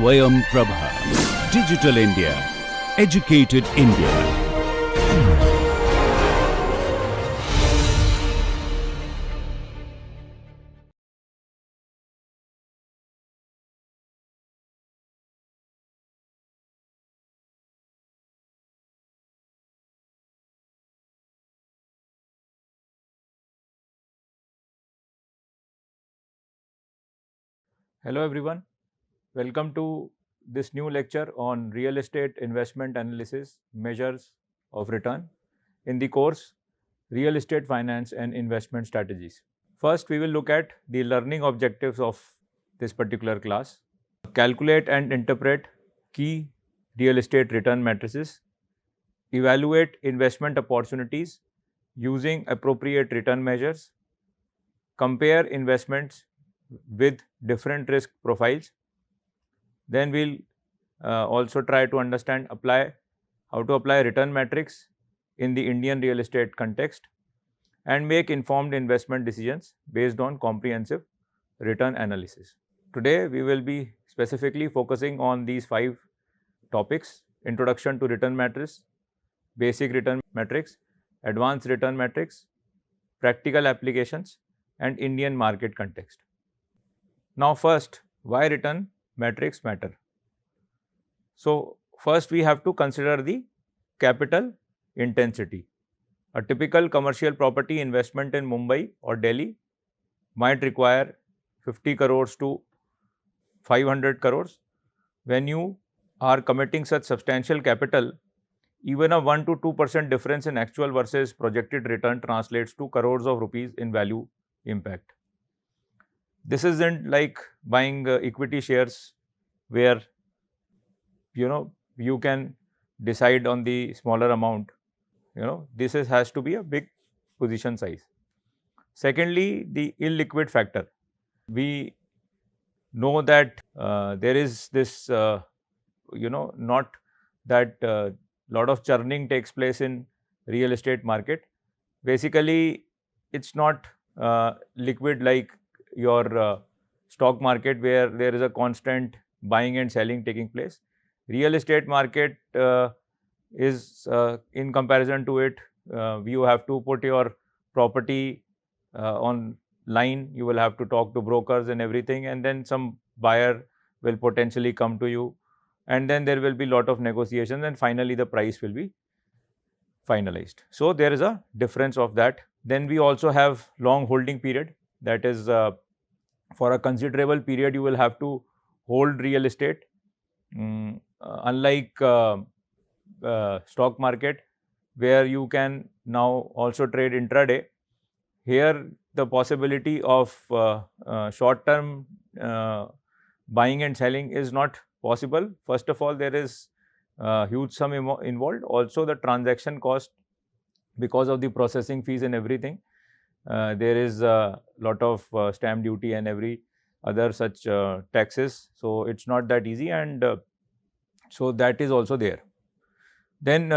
Swayam Prabha. Digital India. Educated India. Hello everyone, welcome to this new lecture on real estate investment analysis measures of return in the course Real Estate Finance and Investment Strategies. First, we will look at the learning objectives of this particular class. Calculate and interpret key real estate return matrices, evaluate investment opportunities using appropriate return measures, compare investments with different risk profiles. Then we'll also try to understand how to apply return metrics in the Indian real estate context and make informed investment decisions based on comprehensive return analysis. Today we will be specifically focusing on these 5 topics: introduction to return matrices, basic return metrics, advanced return metrics, practical applications, and Indian market context. Now first, why return metrics matter? So first we have to consider the capital intensity. A typical commercial property investment in Mumbai or Delhi might require 50 crores to 500 crores. When you are committing such substantial capital, even a 1 to 2% difference in actual versus projected return translates to crores of rupees in value impact. This isn't like buying equity shares where you can decide on the smaller amount. This has to be a big position size. Secondly, the illiquid factor. We know that there is this not that lot of churning takes place in real estate market. Basically, it's not liquid like your stock market where there is a constant buying and selling taking place. Real estate market is in comparison to it, you have to put your property on line, you will have to talk to brokers and everything, and then some buyer will potentially come to you, and then there will be lot of negotiations, and finally the price will be finalized. So there is a difference of that. Then we also have long holding period. That is, for a considerable period you will have to hold real estate. Unlike stock market where you can now also trade intraday, here the possibility of short term buying and selling is not possible. First of all, there is huge sum involved. Also the transaction cost, because of the processing fees and everything, there is a lot of stamp duty and every other such taxes. So it's not that easy, and so that is also there. Then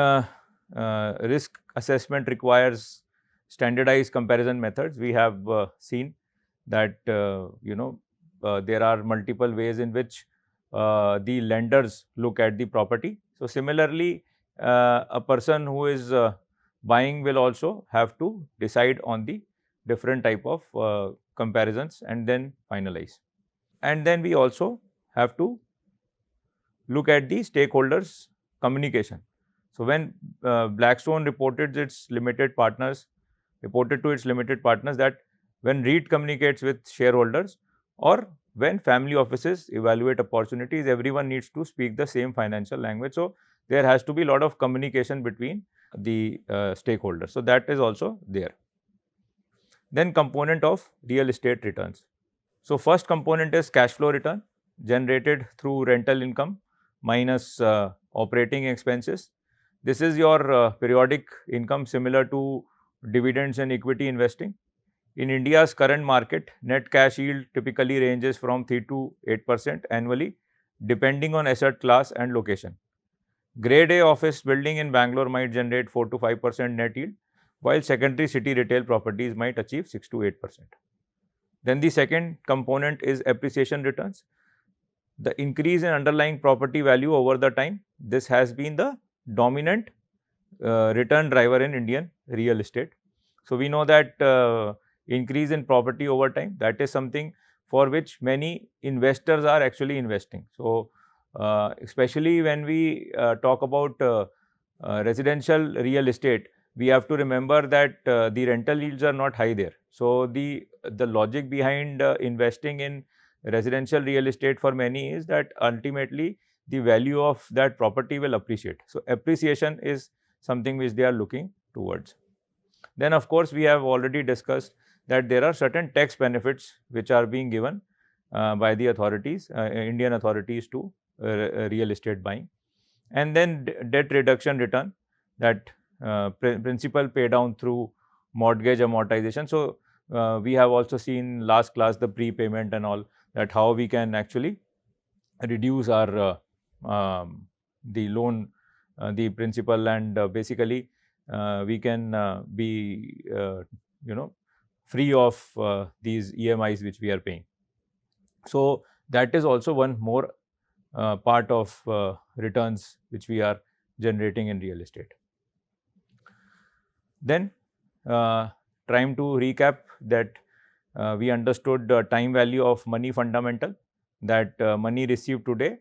risk assessment requires standardized comparison methods. We have seen that there are multiple ways in which the lenders look at the property. So similarly, a person who is buying will also have to decide on the different type of comparisons and then finalize. And then we also have to look at the stakeholders communication. So when Blackstone reported to its limited partners that when REIT communicates with shareholders or when family offices evaluate opportunities, everyone needs to speak the same financial language. So there has to be a lot of communication between the stakeholders. So that is also there. Then component of real estate returns. So first component is cash flow return generated through rental income minus operating expenses. This is your periodic income similar to dividends and equity investing. In India's current market, net cash yield typically ranges from 3 to 8% annually, depending on asset class and location. Grade A office building in Bangalore might generate 4 to 5% net yield, while secondary city retail properties might achieve 6 to 8%. Then the second component is appreciation returns. the increase in underlying property value over the time, this has been the dominant return driver in Indian real estate. So, we know that increase in property over time, that is something for which many investors are actually investing. So, especially when we talk about residential real estate, we have to remember that the rental yields are not high there. So, the logic behind investing in residential real estate for many is that ultimately the value of that property will appreciate. So, appreciation is something which they are looking towards. Then of course, we have already discussed that there are certain tax benefits which are being given by the authorities, Indian authorities to real estate buying. And then debt reduction return, that principal pay down through mortgage amortization. So, we have also seen last class the prepayment and all, that how we can actually reduce our the loan, the principal, and basically we can be free of these EMIs which we are paying. So, that is also one more part of returns which we are generating in real estate. Then trying to recap that we understood the time value of money fundamental, that money received today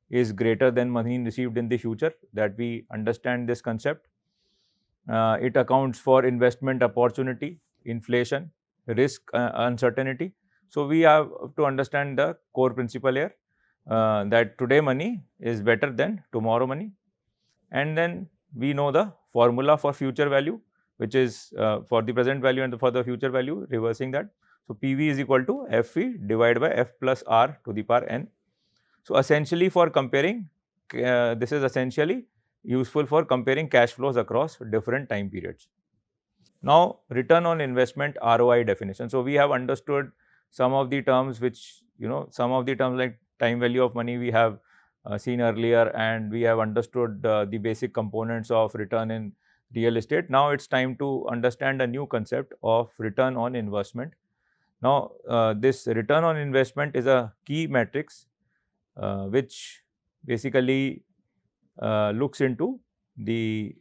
is greater than money received in the future, that we understand this concept. It accounts for investment opportunity, inflation, risk, uncertainty. So, we have to understand the core principle here, that today money is better than tomorrow money. And then we know the formula for future value, which is for the present value and for the future value, reversing that. So, PV is equal to FV divided by F plus R to the power N. So, essentially for comparing, this is essentially useful for comparing cash flows across different time periods. Now, return on investment ROI definition. So, we have understood some of the terms which, some of the terms like time value of money we have seen earlier, and we have understood the basic components of return in real estate. Now, it is time to understand a new concept of return on investment. Now, this return on investment is a key matrix which basically looks into the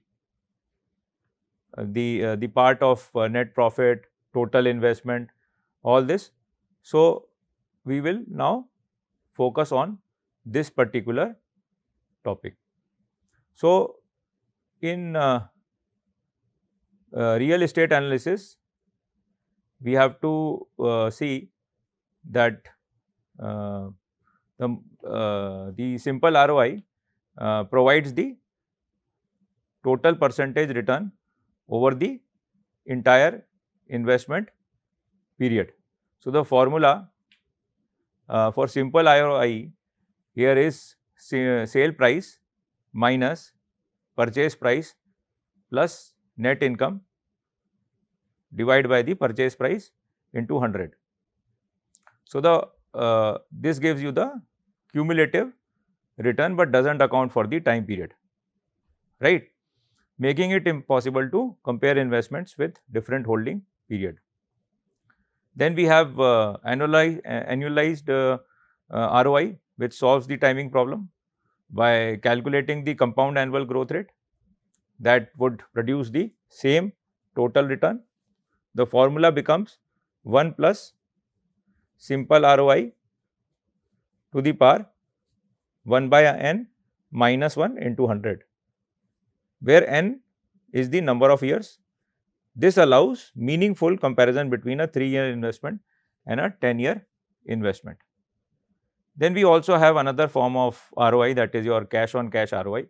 part of net profit, total investment, all this. So, we will now focus on this particular topic. So, in real estate analysis, we have to see that the simple ROI provides the total percentage return over the entire investment period. So, the formula for simple ROI here is sale price minus purchase price plus net income divided by the purchase price into 100. So, this gives you the cumulative return, but does not account for the time period, right, making it impossible to compare investments with different holding period. Then we have annualized ROI, which solves the timing problem by calculating the compound annual growth rate that would produce the same total return. The formula becomes 1 plus simple ROI to the power 1 by n minus 1 into 100, where n is the number of years. This allows meaningful comparison between a 3-year investment and a 10-year investment. Then we also have another form of ROI, that is your cash on cash ROI,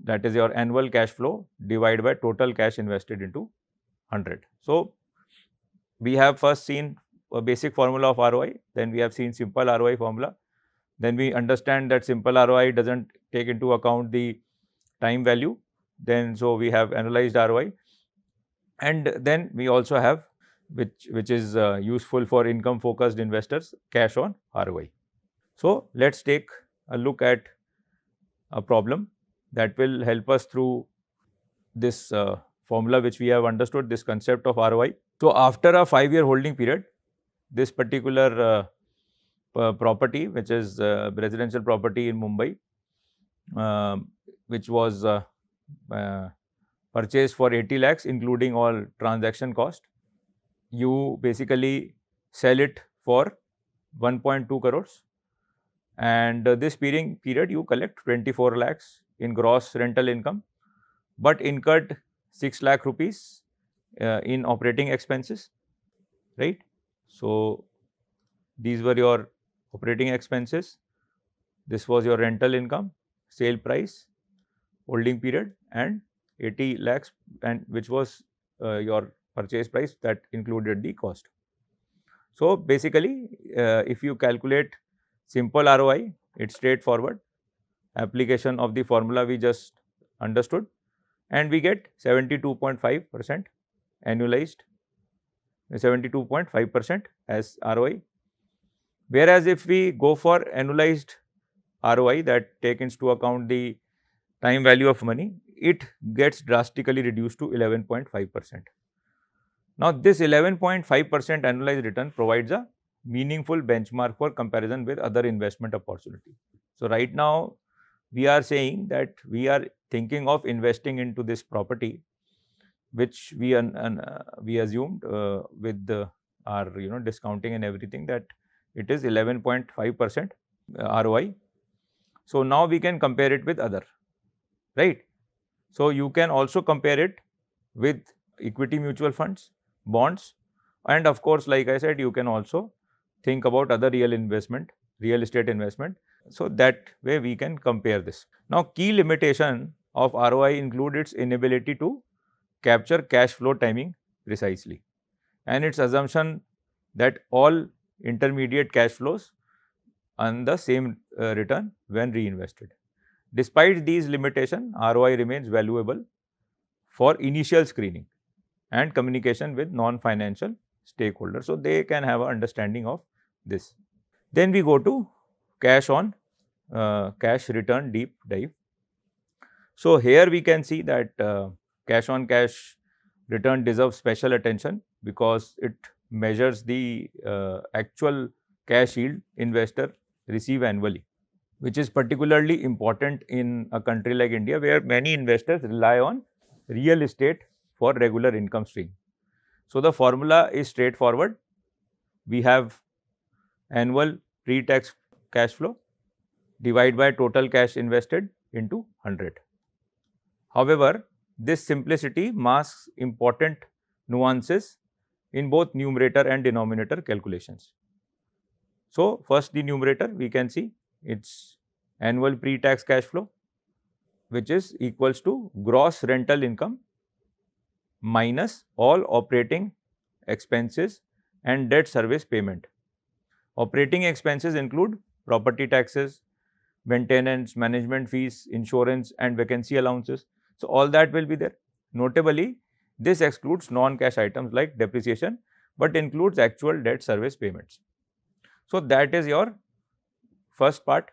that is your annual cash flow divided by total cash invested into 100. So, we have first seen a basic formula of ROI, then we have seen simple ROI formula, then we understand that simple ROI does not take into account the time value, then so we have analyzed ROI, and then we also have which is useful for income focused investors, cash on ROI. So, let us take a look at a problem that will help us through this formula which we have understood, this concept of ROI. So, after a 5-year holding period, this particular property, which is residential property in Mumbai, which was purchased for 80 lakhs, including all transaction cost. You basically sell it for 1.2 crores, and this period you collect 24 lakhs in gross rental income, but incurred 6 lakh rupees in operating expenses, right? So these were your operating expenses. This was your rental income, sale price, holding period, and 80 lakhs, and which was your purchase price that included the cost. So basically, if you calculate simple ROI, it's straightforward application of the formula we just understood, and we get 72.5% annualized, 72.5% as ROI. Whereas if we go for annualized ROI that takes into account the time value of money, it gets drastically reduced to 11.5%. Now, this 11.5% annualized return provides a meaningful benchmark for comparison with other investment opportunities. So, right now we are saying that we are thinking of investing into this property, which we assumed with our discounting and everything, that it is 11.5% ROI. So, now we can compare it with other, right? So, you can also compare it with equity mutual funds, bonds, and of course, like I said, you can also think about other real estate investment. So, that way we can compare this. Now, key limitation of ROI include its inability to capture cash flow timing precisely, and its assumption that all intermediate cash flows earn the same return when reinvested. Despite these limitations, ROI remains valuable for initial screening and communication with non-financial stakeholders. So, they can have an understanding of this. Then we go to cash return deep dive. So, here we can see that cash on cash return deserves special attention because it measures the actual cash yield investor receive annually, which is particularly important in a country like India, where many investors rely on real estate for regular income stream. So, the formula is straightforward. We have annual pre-tax cash flow divided by total cash invested into 100. However, this simplicity masks important nuances in both numerator and denominator calculations. So, first the numerator, we can see it's annual pre-tax cash flow, which is equals to gross rental income minus all operating expenses and debt service payment. Operating expenses include property taxes, maintenance, management fees, insurance, and vacancy allowances. So, all that will be there. Notably, this excludes non-cash items like depreciation, but includes actual debt service payments. So, that is your first part,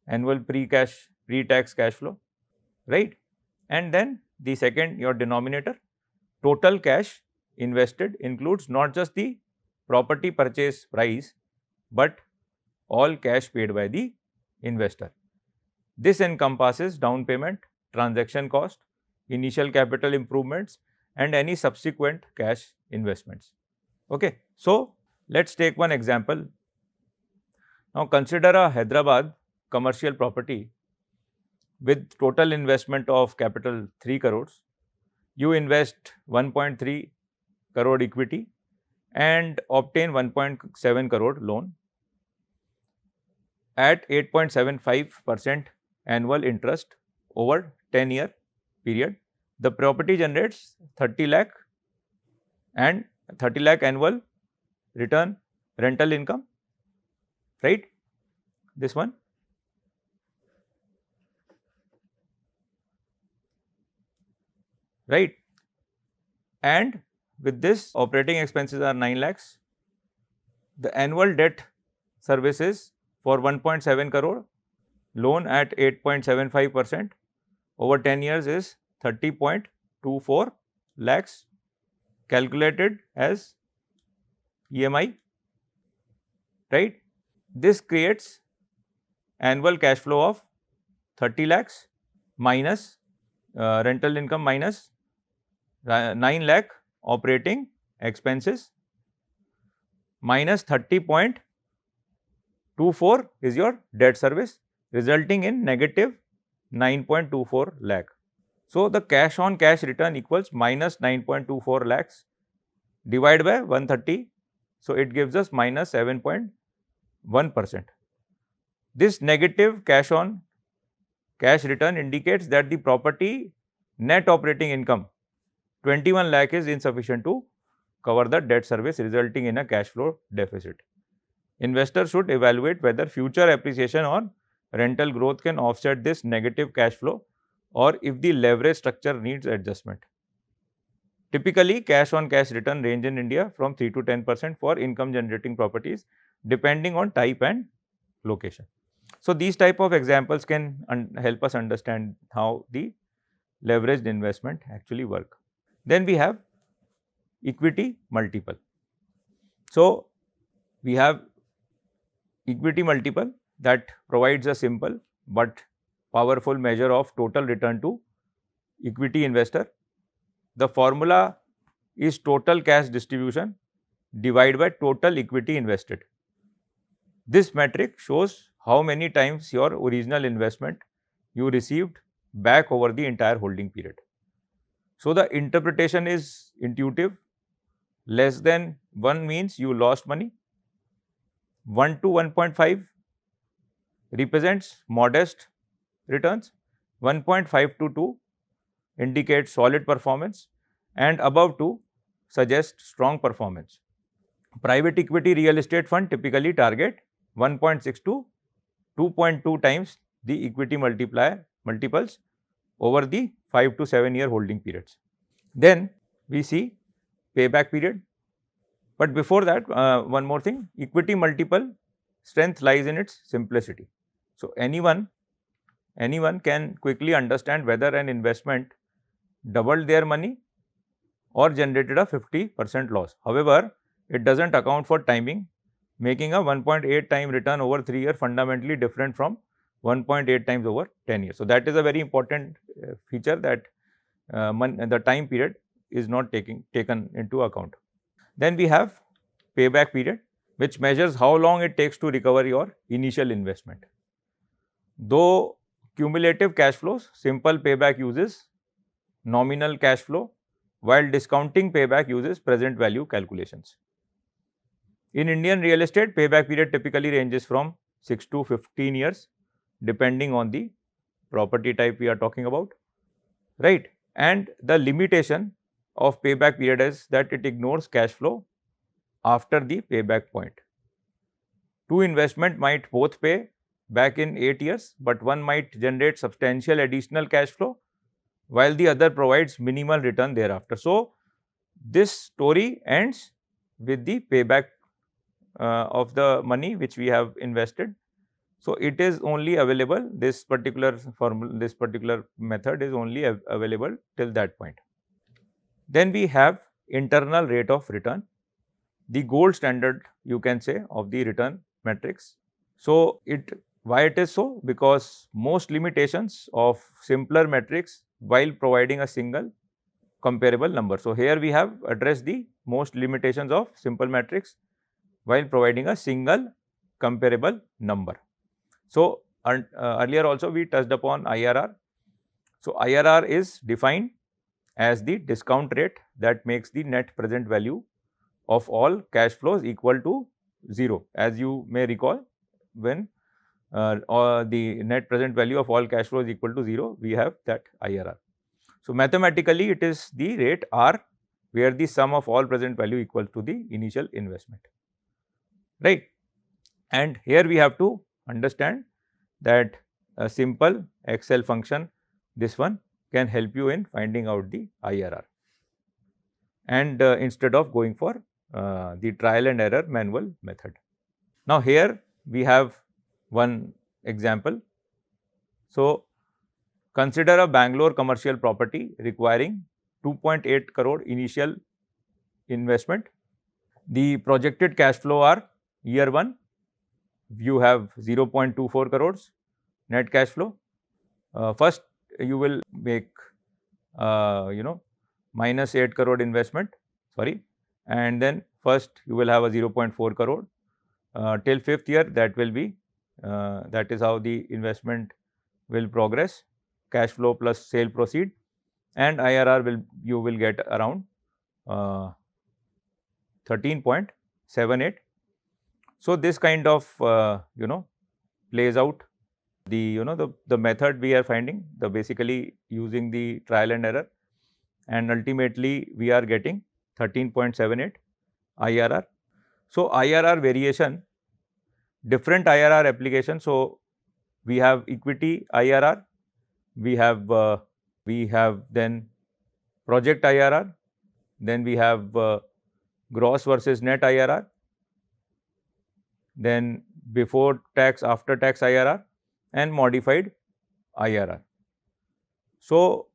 annual pre-tax cash flow, right? And then the second, your denominator, total cash invested includes not just the property purchase price, but all cash paid by the investor. This encompasses down payment, transaction cost, initial capital improvements, and any subsequent cash investments. Okay. So, let us take one example. Now, consider a Hyderabad commercial property with total investment of capital 3 crores. You invest 1.3 crore equity and obtain 1.7 crore loan at 8.75% annual interest over 10-year period. The property generates 30 lakh and 30 lakh annual return rental income, right? This one. Right. And with this, operating expenses are 9 lakhs. The annual debt services for 1.7 crore, loan at 8.75% over 10 years is 30.24 lakhs, calculated as EMI, right? this creates annual cash flow of 30 lakhs minus rental income minus 9 lakh operating expenses minus 30.24 is your debt service, resulting in negative 9.24 lakh. So, the cash on cash return equals minus 9.24 lakhs divided by 130. So, it gives us minus 7.1%. This negative cash on cash return indicates that the property net operating income 21 lakh is insufficient to cover the debt service, resulting in a cash flow deficit. Investors should evaluate whether future appreciation or rental growth can offset this negative cash flow or if the leverage structure needs adjustment. Typically, cash on cash return range in India from 3 to 10% for income generating properties depending on type and location. So, these type of examples can help us understand how the leveraged investment actually work. Then we have equity multiple. So, we have equity multiple that provides a simple but powerful measure of total return to equity investor. The formula is total cash distribution divided by total equity invested. This metric shows how many times your original investment you received back over the entire holding period. So, the interpretation is intuitive. Less than 1 means you lost money. 1 to 1.5 represents modest returns. 1.5 to 2 indicates solid performance, and above 2 suggests strong performance. Private equity real estate fund typically target 1.6 to 2.2 times the equity multiples over the 5 to 7 year holding periods. Then we see payback period. But before that, one more thing, equity multiple strength lies in its simplicity. So, anyone can quickly understand whether an investment doubled their money or generated a 50% loss. However, it does not account for timing, making a 1.8 time return over 3 years fundamentally different from 1.8 times over 10 years. So, that is a very important feature that the time period is not taken into account. Then we have payback period, which measures how long it takes to recover your initial investment. Though cumulative cash flows, simple payback uses nominal cash flow, while discounting payback uses present value calculations. In Indian real estate, payback period typically ranges from 6 to 15 years, depending on the property type we are talking about, right? And the limitation of payback period is that it ignores cash flow after the payback point. Two investment might both pay back in 8 years, but one might generate substantial additional cash flow while the other provides minimal return thereafter. So, this story ends with the payback of the money which we have invested. So, it is only available, this particular formula, this particular method is only available till that point. Then we have internal rate of return, the gold standard you can say of the return metrics. So, why it is so? Because most limitations of simpler metrics while providing a single comparable number. So, here we have addressed the most limitations of simple metrics while providing a single comparable number. So, earlier also we touched upon IRR. So, IRR is defined as the discount rate that makes the net present value of all cash flows equal to 0. As you may recall, when the net present value of all cash flows equal to 0, we have that IRR. So, mathematically it is the rate R where the sum of all present value equals to the initial investment, right. And here we have to understand that a simple Excel function, this one can help you in finding out the IRR, and instead of going for the trial and error manual method. Now, here we have one example. So, consider a Bangalore commercial property requiring 2.8 crore initial investment. The projected cash flow are year 1 you have 0.24 crores net cash flow. First, you will make minus 8 crore investment, sorry, and then first you will have a 0.4 crore till 5th year. That will be that is how the investment will progress, cash flow plus sale proceed, and IRR will you will get around 13.78. So this kind of plays out the method we are finding, the basically using the trial and error, and ultimately we are getting 13.78 IRR. So IRR variation, different IRR application. So we have equity IRR, we have then project IRR, then we have gross versus net IRR, then before tax, after tax IRR, and modified IRR. So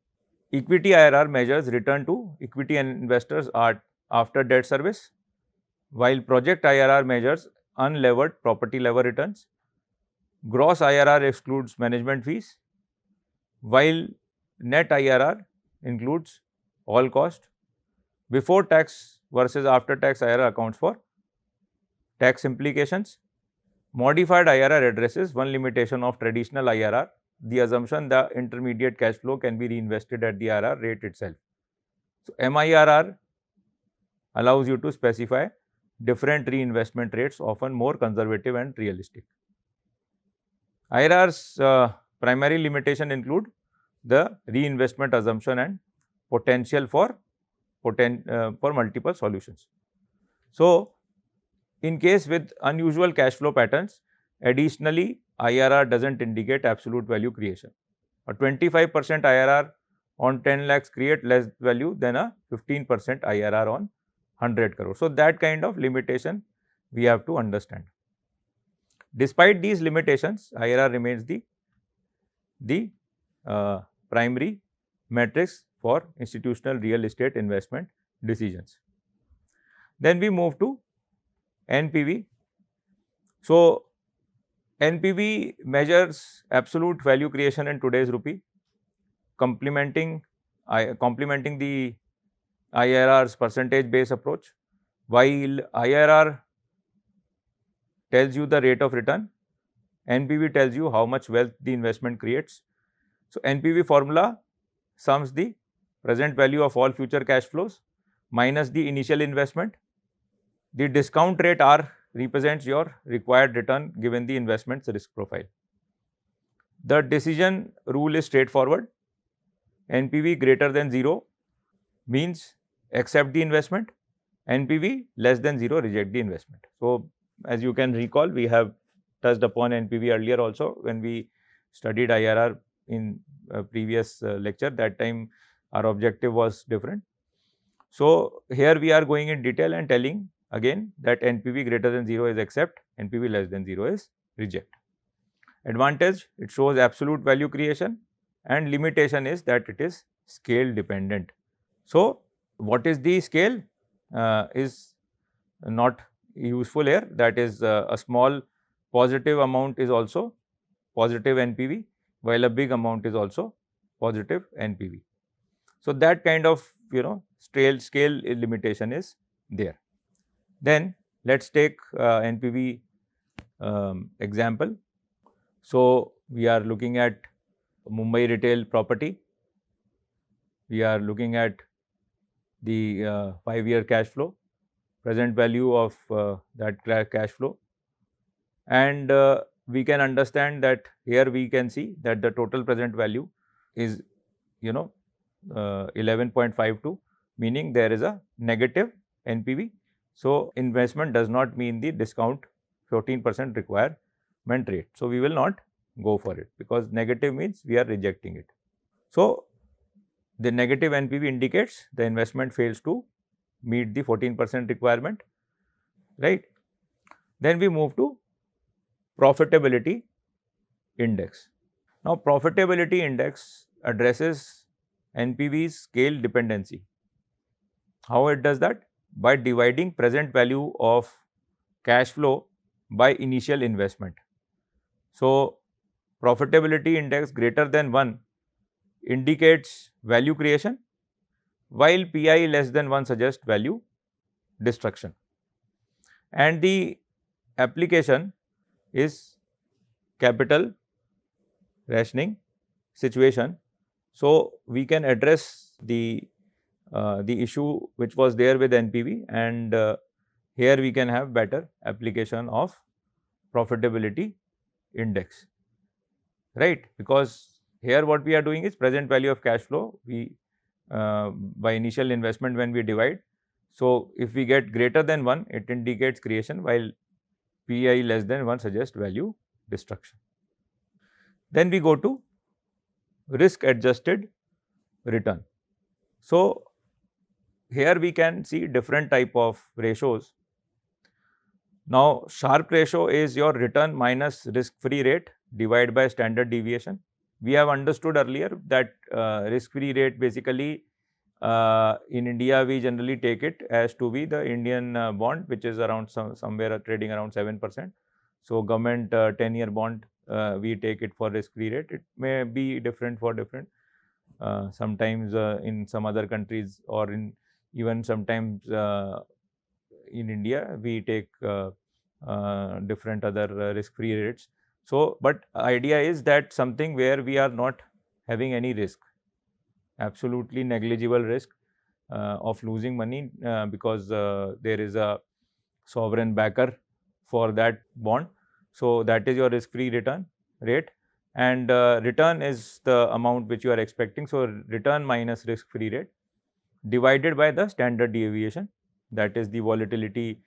equity IRR measures return to equity and investors are after debt service, while project IRR measures unlevered property level returns. Gross IRR excludes management fees, while net IRR includes all cost. Before tax versus after tax IRR accounts for tax implications. Modified IRR addresses one limitation of traditional IRR, the assumption the intermediate cash flow can be reinvested at the IRR rate itself. So MIRR allows you to specify different reinvestment rates, often more conservative and realistic. IRR's primary limitation include the reinvestment assumption and potential for multiple solutions. So in case with unusual cash flow patterns, additionally IRR doesn't indicate absolute value creation. A 25% IRR on 10 lakhs create less value than a 15% IRR on 100 crore. So that kind of limitation we have to understand. Despite these limitations, IRR remains the primary metrics for institutional real estate investment decisions. Then we move to NPV. So NPV measures absolute value creation in today's rupee, complementing the IRR's percentage based approach. While IRR tells you the rate of return, NPV tells you how much wealth the investment creates. So NPV formula sums the present value of all future cash flows minus the initial investment. The discount rate R represents your required return given the investment's risk profile. The decision rule is straightforward. NPV greater than 0 means accept the investment, NPV less than 0 reject the investment. So as you can recall, we have touched upon NPV earlier also when we studied IRR in a previous lecture. That time our objective was different. So here we are going in detail and telling again that NPV greater than 0 is accept, NPV less than 0 is reject. Advantage, it shows absolute value creation, and limitation is that it is scale dependent. So what is the scale is not useful here, that is a small positive amount is also positive NPV, while a big amount is also positive NPV. So that kind of scale limitation is there. Then let us take NPV example. So we are looking at Mumbai retail property, we are looking at the 5-year cash flow, present value of that cash flow, and we can understand that here we can see that the total present value is 11.52, meaning there is a negative NPV. So investment does not mean the discount 14% requirement rate. So we will not go for it because negative means we are rejecting it. So the negative NPV indicates the investment fails to meet the 14% requirement, right. Then we move to profitability index. Now profitability index addresses NPV's scale dependency. How it does that? By dividing present value of cash flow by initial investment. So, profitability index greater than 1 indicates value creation, while PI less than 1 suggests value destruction. And the application is capital rationing situation. So, we can address the issue which was there with NPV, and here we can have better application of profitability index, right? Because here what we are doing is present value of cash flow, we by initial investment when we divide. So, if we get greater than 1, it indicates creation, while PI less than 1 suggests value destruction. Then we go to risk adjusted return. So, here we can see different type of ratios. Now, Sharpe ratio is your return minus risk free rate divided by standard deviation. We have understood earlier that risk free rate basically in India we generally take it as to be the Indian bond, which is around somewhere trading around 7%. So, government 10-year bond we take it for risk free rate. It may be different for different. Sometimes in some other countries, or in even sometimes in India we take different other risk free rates. So, but idea is that something where we are not having any risk, absolutely negligible risk of losing money because there is a sovereign backer for that bond. So, that is your risk free return rate, and return is the amount which you are expecting. So, return minus risk free rate divided by the standard deviation, that is the volatility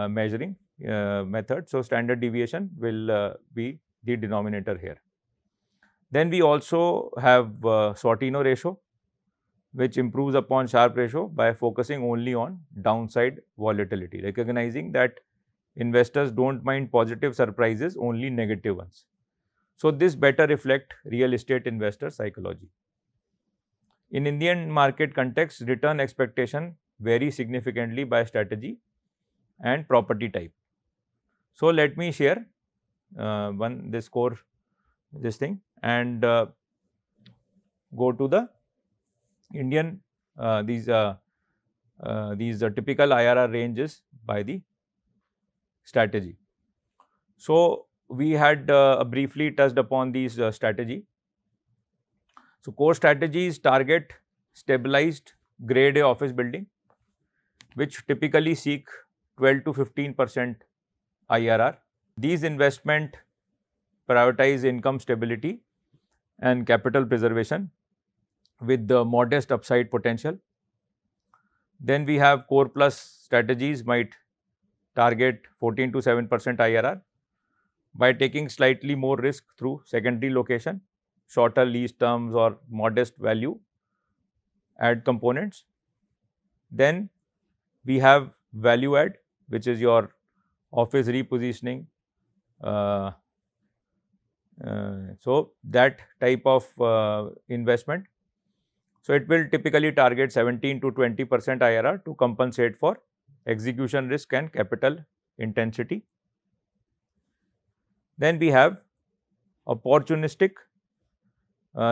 measuring method. So, standard deviation will be the denominator here. Then we also have Sortino ratio, which improves upon Sharpe ratio by focusing only on downside volatility, recognizing that investors don't mind positive surprises, only negative ones. So, this better reflect real estate investor psychology. In Indian market context, return expectation vary significantly by strategy and property type. So, let me share this core this thing and go to the Indian these typical IRR ranges by the strategy. So, we had briefly touched upon these strategy. So, core strategies target stabilized grade A office building, which typically seek 12 to 15% IRR. These investment prioritize income stability and capital preservation with the modest upside potential. Then we have core plus strategies might target 14 to 7% IRR by taking slightly more risk through secondary location, shorter lease terms or modest value add components. Then we have value add, which is your office repositioning. So, that type of investment. So, it will typically target 17 to 20% IRR to compensate for execution risk and capital intensity. Then we have opportunistic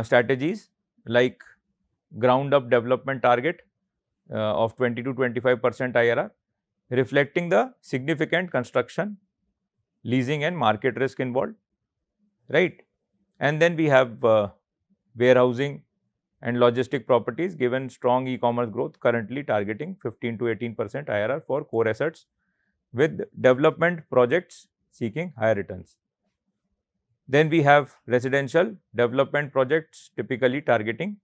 strategies like ground up development target of 20 to 25% IRR, reflecting the significant construction, leasing and market risk involved, right. And then we have warehousing and logistic properties given strong e-commerce growth, currently targeting 15 to 18% IRR for core assets, with development projects seeking higher returns. Then we have residential development projects typically targeting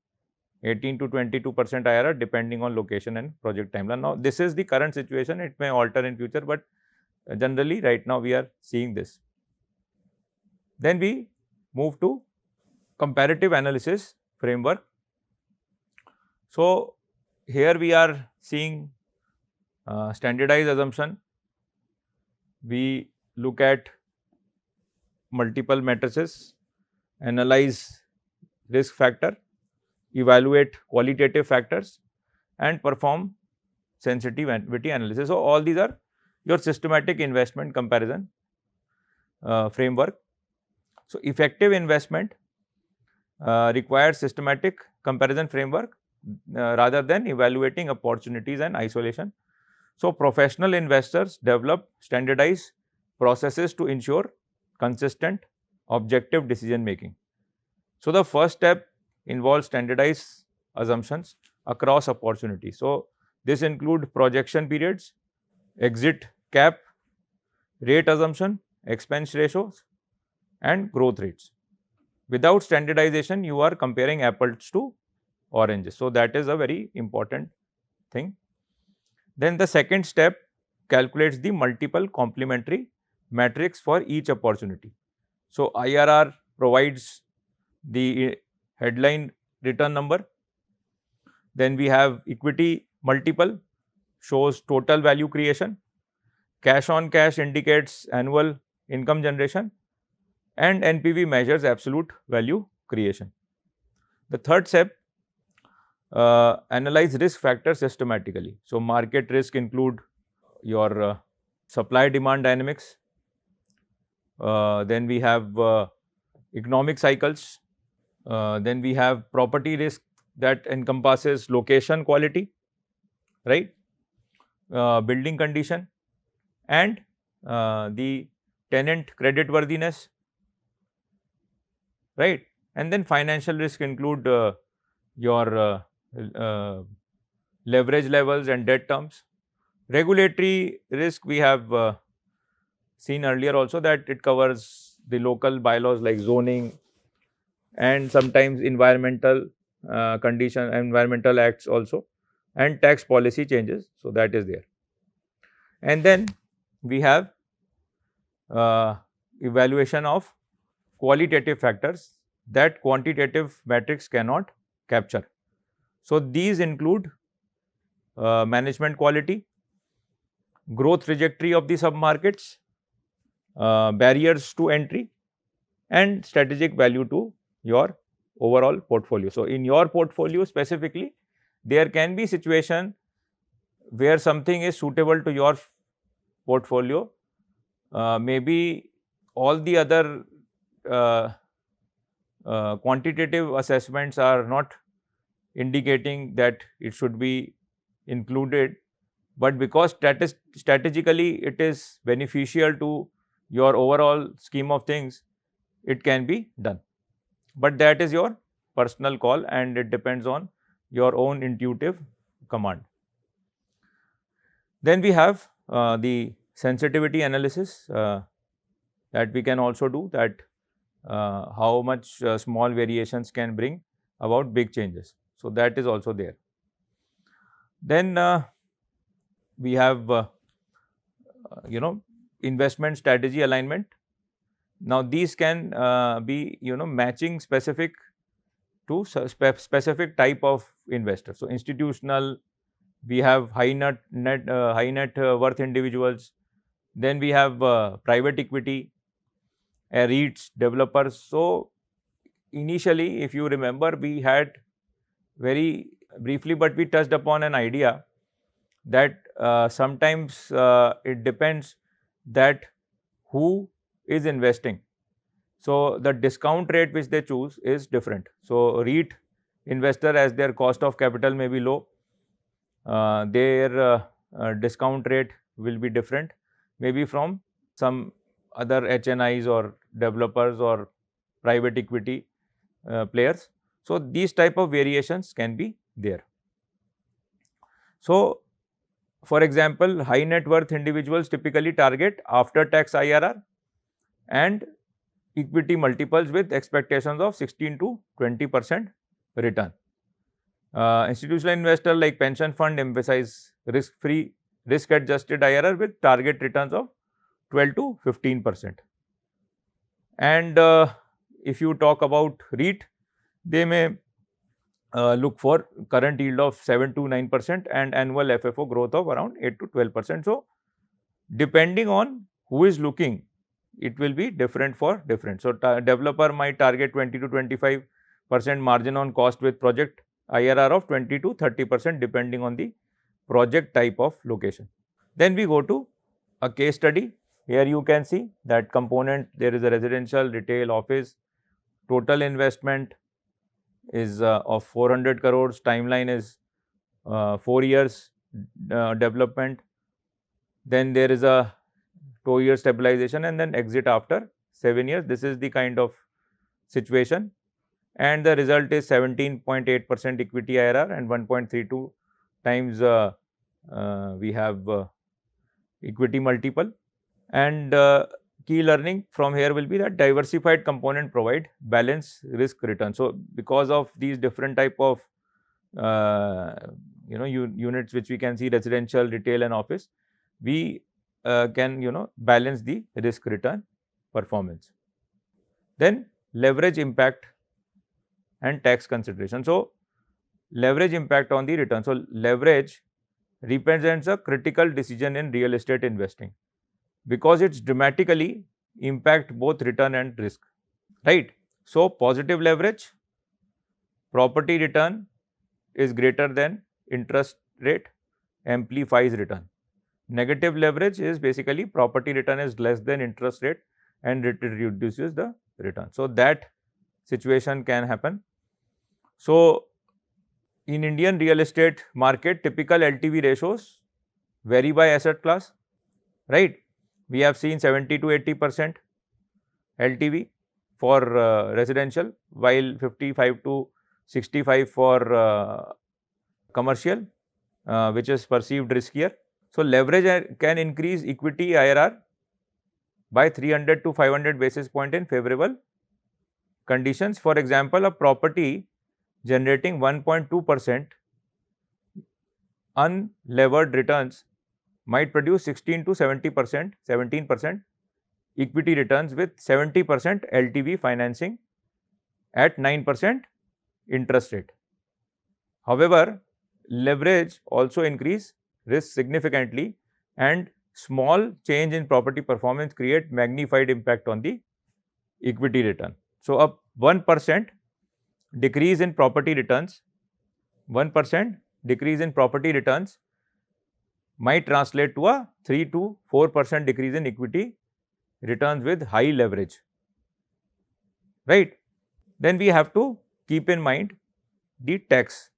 18 to 22% IRR depending on location and project timeline. Now, this is the current situation, it may alter in future, but generally right now we are seeing this. Then we move to comparative analysis framework. So, here we are seeing standardized assumption. We look at multiple matrices, analyze risk factor, evaluate qualitative factors and perform sensitivity analysis. So, all these are your systematic investment comparison framework. So, effective investment requires systematic comparison framework rather than evaluating opportunities and isolation. So, professional investors develop standardized processes to ensure consistent, objective decision making. So, the first step involves standardized assumptions across opportunities. So, this include projection periods, exit cap, rate assumption, expense ratios and growth rates. Without standardization, you are comparing apples to oranges. So, that is a very important thing. Then the second step calculates the multiple complementary metrics for each opportunity. So, IRR provides the headline return number. Then we have equity multiple, shows total value creation. Cash on cash indicates annual income generation, and NPV measures absolute value creation. The third step, analyze risk factors systematically. So, market risk include your supply demand dynamics. Then we have economic cycles. Then we have property risk that encompasses location quality, right, building condition and the tenant credit worthiness, right. And then financial risk include your leverage levels and debt terms. Regulatory risk we have seen earlier also that it covers the local bylaws like zoning and sometimes environmental environmental acts also, and tax policy changes. So, that is there. And then we have evaluation of qualitative factors that quantitative metrics cannot capture. So, these include management quality, growth trajectory of the submarkets, barriers to entry and strategic value to your overall portfolio. So, in your portfolio specifically, there can be situation where something is suitable to your portfolio, maybe all the other quantitative assessments are not indicating that it should be included, but because strategically it is beneficial to your overall scheme of things, it can be done. But that is your personal call and it depends on your own intuitive command. Then we have the sensitivity analysis that we can also do, that how much small variations can bring about big changes. So, that is also there. Then we have investment strategy alignment. Now, these can be matching specific to specific type of investor. So, institutional, we have high net worth individuals, then we have private equity, REITs, developers. So, initially if you remember, we had very briefly, but we touched upon an idea that sometimes it depends that who is investing. So, the discount rate which they choose is different. So, REIT investor, as their cost of capital may be low, their discount rate will be different, maybe from some other HNIs or developers or private equity players. So, these type of variations can be there. So, for example, high net worth individuals typically target after tax IRR and equity multiples with expectations of 16 to 20% return. Institutional investor like pension fund emphasize risk-free, risk-adjusted IRR with target returns of 12 to 15%. And if you talk about REIT, they may look for current yield of 7 to 9% and annual FFO growth of around 8 to 12%. So, depending on who is looking, it will be different for different. So, developer might target 20 to 25% margin on cost with project IRR of 20 to 30% depending on the project type of location. Then we go to a case study Here you can see that component, there is a residential, retail, office. Total investment is of 400 crores. Timeline is 4 years development. Then there is a 2-year stabilization and then exit after 7 years. This is the kind of situation. And the result is 17.8% equity IRR and 1.32 times we have equity multiple. And key learning from here will be that diversified component provide balance risk return. So, because of these different type of units which we can see, residential, retail and office, we can balance the risk return performance. Then leverage impact and tax consideration. So, leverage impact on the return. So, leverage represents a critical decision in real estate investing because it's dramatically impact both return and risk, right? So, positive leverage, property return is greater than interest rate, amplifies return. Negative leverage is basically property return is less than interest rate and it reduces the return. So, that situation can happen. So, in Indian real estate market, typical LTV ratios vary by asset class, right? We have seen 70 to 80% LTV for residential, while 55 to 65 for commercial, which is perceived riskier. So, leverage can increase equity IRR by 300 to 500 basis point in favorable conditions. For example, a property generating 1.2% unlevered returns might produce 16 to 17% equity returns with 70% LTV financing at 9% interest rate. However, leverage also increase risk significantly and small change in property performance create magnified impact on the equity return. So, a 1% decrease in property returns, 1% decrease in property returns might translate to a 3 to 4% decrease in equity returns with high leverage, right? Then we have to keep in mind the tax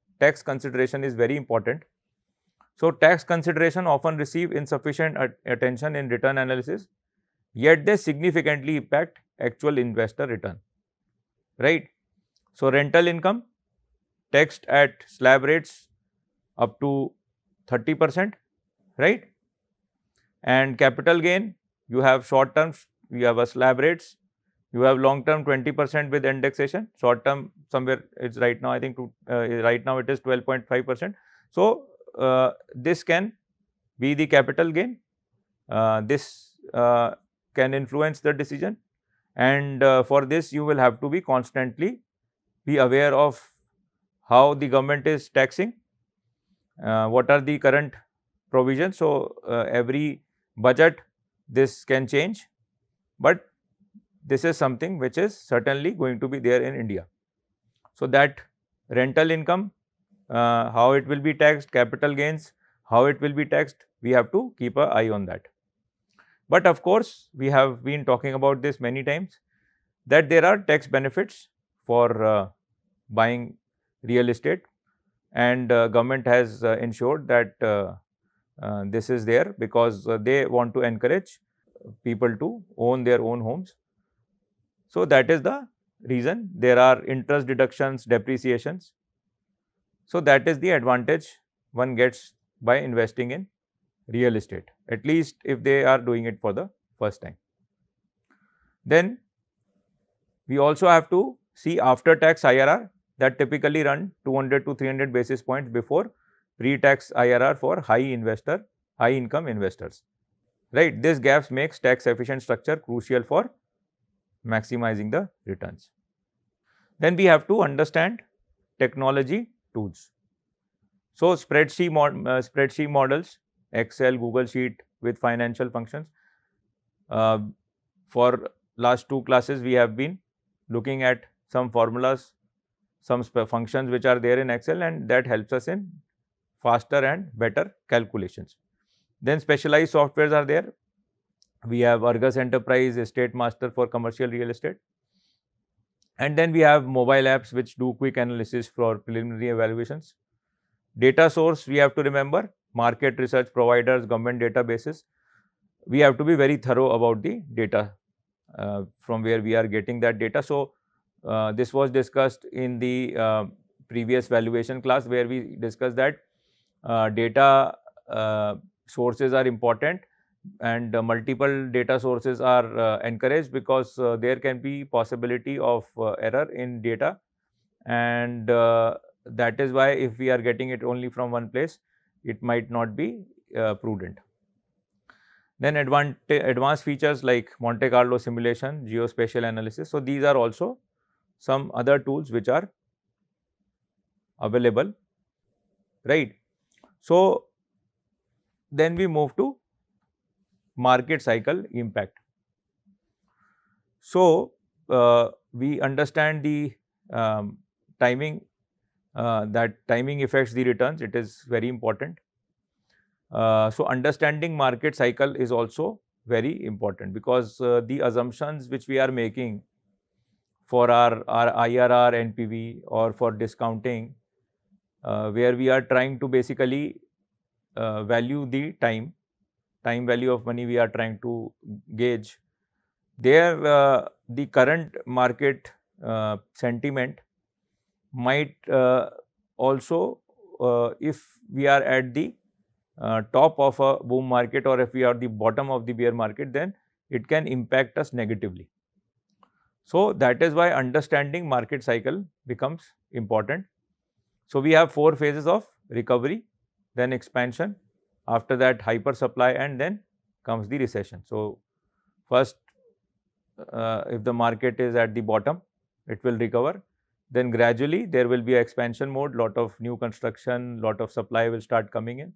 consideration is very important. So, tax consideration often receive insufficient attention in return analysis, yet they significantly impact actual investor return, right? So, rental income taxed at slab rates up to 30%, right? And capital gain, you have short term, you have a slab rates, you have long term 20% with indexation, short term somewhere it's right now I think right now it is 12.5%. So, this can be the capital gain, this can influence the decision, and for this you will have to be constantly be aware of how the government is taxing, what are the current provisions. So, every budget this can change, but this is something which is certainly going to be there in India. So, that rental income, how it will be taxed, capital gains, how it will be taxed, we have to keep an eye on that. But of course, we have been talking about this many times that there are tax benefits for buying real estate, and government has ensured that this is there because they want to encourage people to own their own homes. So, that is the reason there are interest deductions, depreciations. So, that is the advantage one gets by investing in real estate, at least if they are doing it for the first time. Then we also have to see after tax IRR that typically run 200 to 300 basis points before pre-tax IRR for high income investors, right? This gap makes tax efficient structure crucial for maximizing the returns. Then we have to understand technology tools. So, spreadsheet models, Excel, Google Sheet with financial functions. For last 2 classes we have been looking at some formulas, some functions which are there in Excel, and that helps us in faster and better calculations. Then specialized softwares are there We have Argus Enterprise, Estate Master for commercial real estate. And then we have mobile apps which do quick analysis for preliminary evaluations. Data source, we have to remember, market research providers, government databases. We have to be very thorough about the data from where we are getting that data. So, this was discussed in the previous valuation class, where we discussed that data sources are important, and multiple data sources are encouraged, because there can be possibility of error in data, and that is why if we are getting it only from one place, it might not be prudent. Then advanced features like Monte Carlo simulation, geospatial analysis. So, these are also some other tools which are available, right. So, then we move to market cycle impact. So, we understand the timing, that timing affects the returns, it is very important. So, understanding market cycle is also very important, because the assumptions which we are making for our IRR, NPV, or for discounting, where we are trying to basically value the time value of money we are trying to gauge. There, the current market sentiment might also, if we are at the top of a boom market, or if we are at the bottom of the bear market, then it can impact us negatively. So, that is why understanding market cycle becomes important. So, we have 4 phases of recovery, then expansion, after that hyper supply, and then comes the recession. So, first, if the market is at the bottom, it will recover. Then gradually there will be an expansion mode, lot of new construction, lot of supply will start coming in.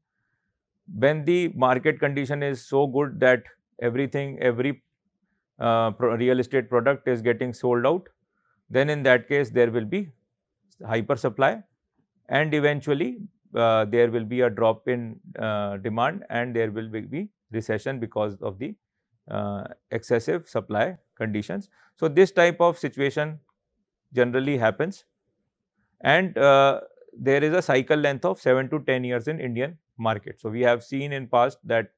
When the market condition is so good that every real estate product is getting sold out, then in that case there will be hyper supply, and eventually there will be a drop in demand, and there will be recession because of the excessive supply conditions. So, this type of situation generally happens, and there is a cycle length of 7 to 10 years in Indian market. So, we have seen in past that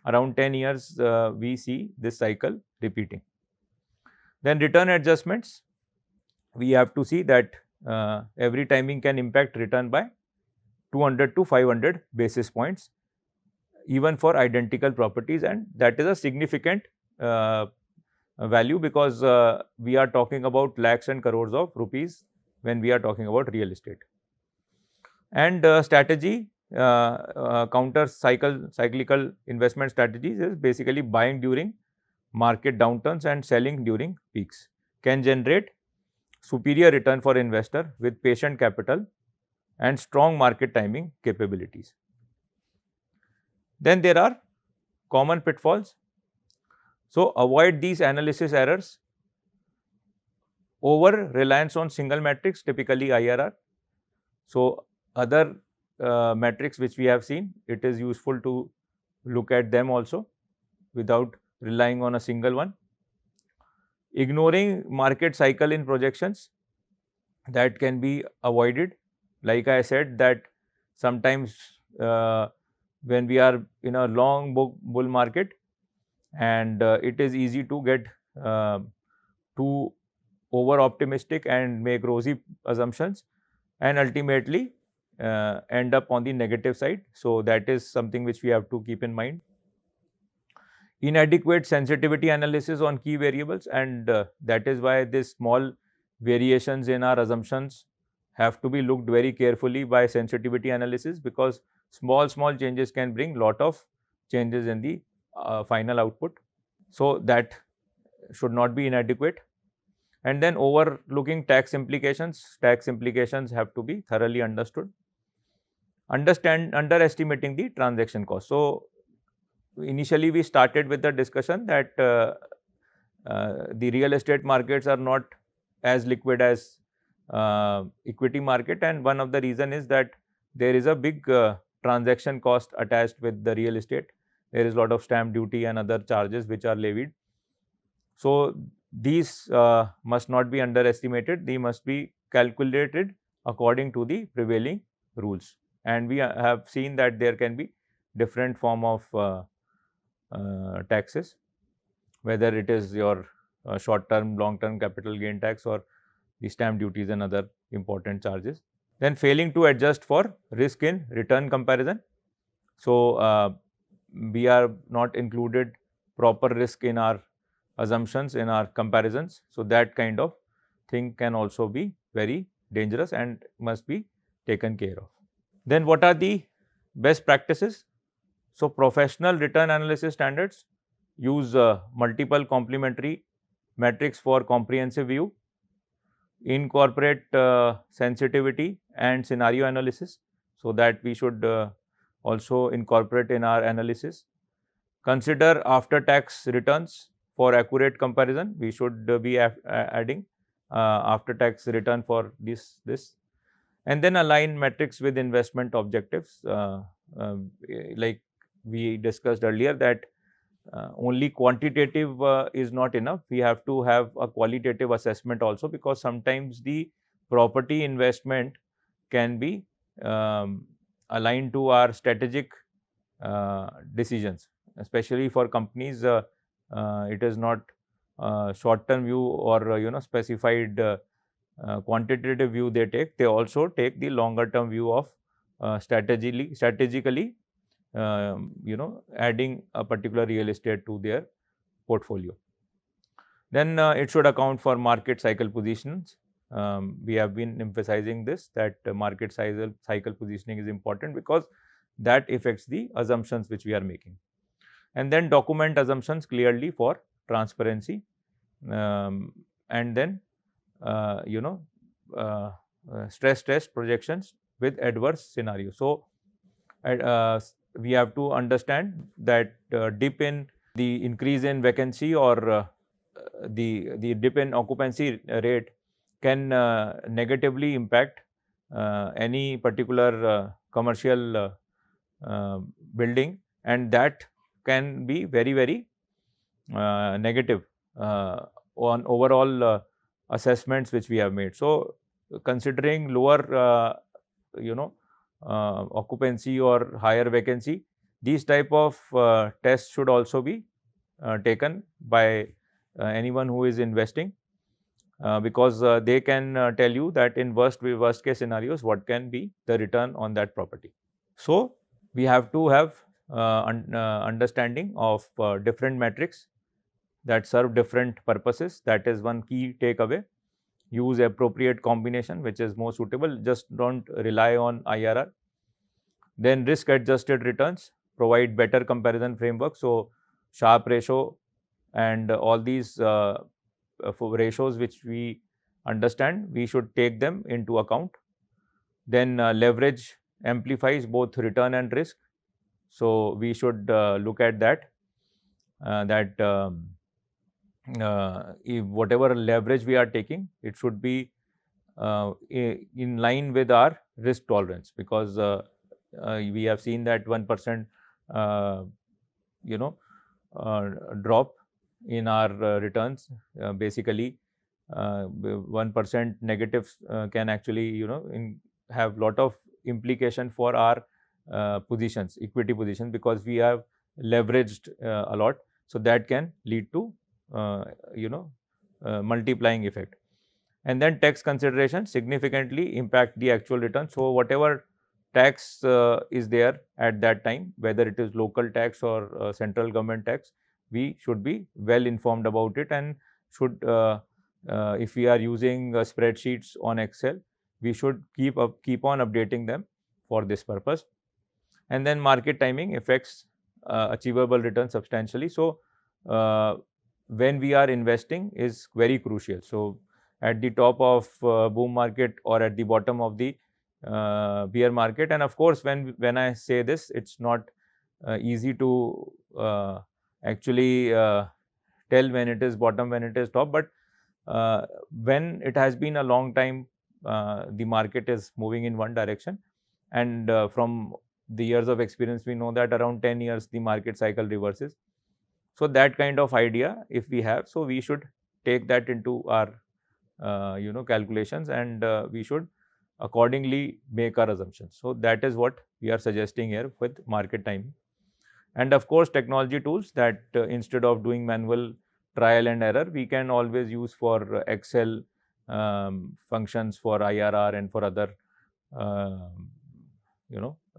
around 10 years we see this cycle repeating. Then return adjustments, we have to see that every timing can impact return by 200 to 500 basis points, even for identical properties, and that is a significant value, because we are talking about lakhs and crores of rupees when we are talking about real estate. And strategy, counter cyclical investment strategies is basically buying during market downturns and selling during peaks, can generate superior return for investor with patient capital and strong market timing capabilities. Then there are common pitfalls. So, avoid these analysis errors. Over reliance on single metrics, typically IRR. So, other metrics which we have seen, it is useful to look at them also without relying on a single one. Ignoring market cycle in projections, that can be avoided. Like I said, that sometimes when we are in a long bull market, and it is easy to get too over optimistic and make rosy assumptions, and ultimately end up on the negative side. So, that is something which we have to keep in mind. Inadequate sensitivity analysis on key variables, and that is why this small variations in our assumptions have to be looked very carefully by sensitivity analysis, because small changes can bring lot of changes in the final output. So, that should not be inadequate. And then overlooking tax implications have to be thoroughly understood. Underestimating the transaction cost. So, initially we started with the discussion that the real estate markets are not as liquid as equity market, and one of the reason is that there is a big transaction cost attached with the real estate, there is a lot of stamp duty and other charges which are levied. So these must not be underestimated. They must be calculated according to the prevailing rules. And we have seen that there can be different form of taxes, whether it is your short-term, long-term capital gain tax or the stamp duties and other important charges. Then failing to adjust for risk in return comparison. So we are not included proper risk in our assumptions, in our comparisons. So that kind of thing can also be very dangerous and must be taken care of. Then what are the best practices? So professional return analysis standards use multiple complementary metrics for comprehensive view, incorporate sensitivity and scenario analysis, so that we should also incorporate in our analysis. Consider after tax returns for accurate comparison. We should be adding after tax return for this. And then align metrics with investment objectives. Like we discussed earlier, that only quantitative is not enough. We have to have a qualitative assessment also, because sometimes the property investment can be aligned to our strategic decisions, especially for companies. It is not short-term view or specified quantitative view they take. They also take the longer-term view of strategically adding a particular real estate to their portfolio. Then it should account for market cycle positions. We have been emphasizing this, that market cycle positioning is important, because that affects the assumptions which we are making. And then document assumptions clearly for transparency, and then stress test projections with adverse scenarios. So we have to understand that dip in the increase in vacancy or the dip in occupancy rate can negatively impact any particular commercial building, and that can be very negative on overall assessments which we have made. So considering lower occupancy or higher vacancy, these type of tests should also be taken by anyone who is investing, because they can tell you that in worst case scenarios what can be the return on that property. So we have to have understanding of different metrics that serve different purposes. That is one key takeaway. Use appropriate combination which is more suitable. Just don't rely on IRR. Then risk adjusted returns, provide better comparison framework. So Sharpe ratio and all these ratios which we understand, we should take them into account. Then leverage amplifies both return and risk. So we should look at that, if whatever leverage we are taking, it should be in line with our risk tolerance, because we have seen that 1% drop in our returns, basically 1% negative can actually have lot of implication for our positions, equity positions, because we have leveraged a lot. So that can lead to multiplying effect. And then tax considerations significantly impact the actual return. So whatever tax is there at that time, whether it is local tax or central government tax, we should be well informed about it, and should if we are using spreadsheets on Excel, we should keep on updating them for this purpose. And then market timing affects achievable return substantially. So when we are investing is very crucial. So at the top of boom market or at the bottom of the bear market, and of course when I say this, it's not easy to actually tell when it is bottom, when it is top, but when it has been a long time, the market is moving in one direction, and from the years of experience, we know that around 10 years the market cycle reverses. So that kind of idea if we have, so we should take that into our calculations, and we should accordingly make our assumptions. So that is what we are suggesting here with market timing. And of course, technology tools that instead of doing manual trial and error, we can always use for Excel functions for IRR and for other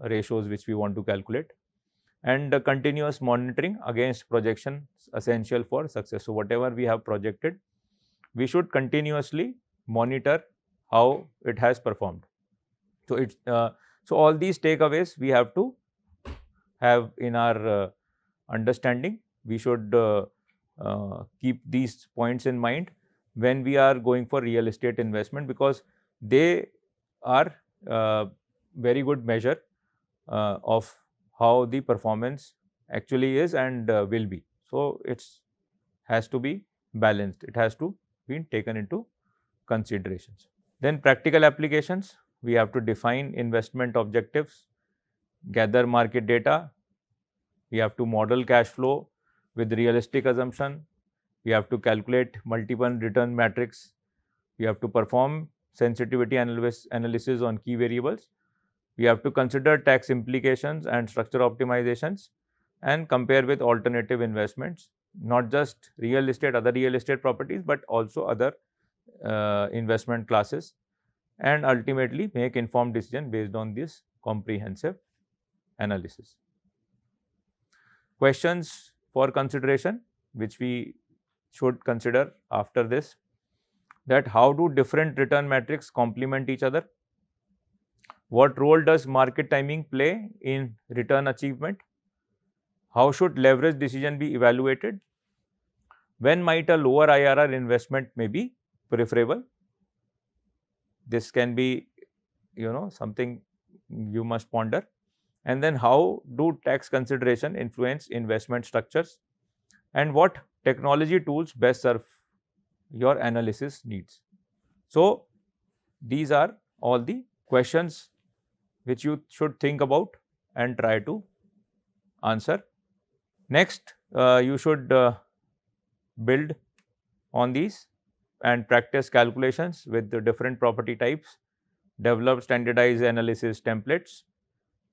ratios which we want to calculate. And continuous monitoring against projections essential for success. So whatever we have projected, we should continuously monitor how it has performed. So so all these takeaways we have to have in our understanding. We should keep these points in mind when we are going for real estate investment, because they are very good measure of how the performance actually is and will be. So it has to be balanced. It has to be taken into considerations. Then practical applications. We have to define investment objectives, gather market data. We have to model cash flow with realistic assumption. We have to calculate multiple return metrics. We have to perform sensitivity analysis on key variables. We have to consider tax implications and structure optimizations and compare with alternative investments, not just real estate, other real estate properties, but also other investment classes, and ultimately make informed decision based on this comprehensive analysis. Questions for consideration which we should consider after this: that how do different return metrics complement each other? What role does market timing play in return achievement? How should leverage decision be evaluated? When might a lower IRR investment may be preferable? This can be, something you must ponder. And then how do tax consideration influence investment structures? And what technology tools best serve your analysis needs? So these are all the questions which you should think about and try to answer. Next, you should build on these and practice calculations with the different property types, develop standardized analysis templates,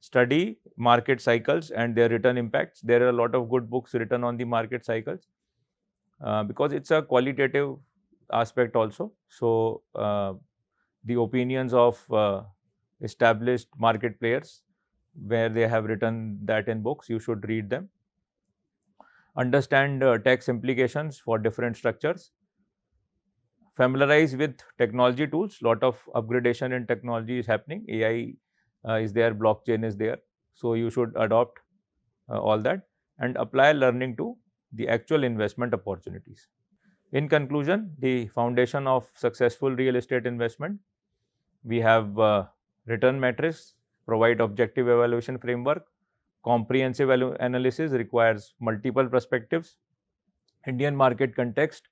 study market cycles and their return impacts. There are a lot of good books written on the market cycles because it's a qualitative aspect also. So the opinions of established market players, where they have written that in books, you should read them. Understand tax implications for different structures. Familiarize with technology tools. Lot of upgradation in technology is happening. AI is there, blockchain is there. So you should adopt all that and apply learning to the actual investment opportunities. In conclusion, the foundation of successful real estate investment: we have return metrics, provide objective evaluation framework. Comprehensive analysis requires multiple perspectives. Indian market context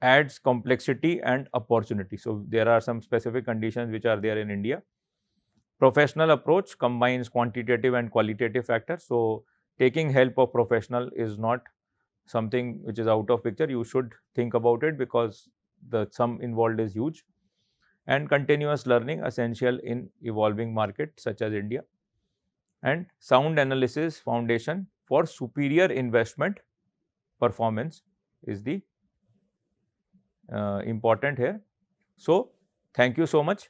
adds complexity and opportunity. So there are some specific conditions which are there in India. Professional approach combines quantitative and qualitative factors. So taking help of professional is not something which is out of picture. You should think about it because the sum involved is huge. And continuous learning essential in evolving markets such as India. And sound analysis foundation for superior investment performance is the important here. So thank you so much.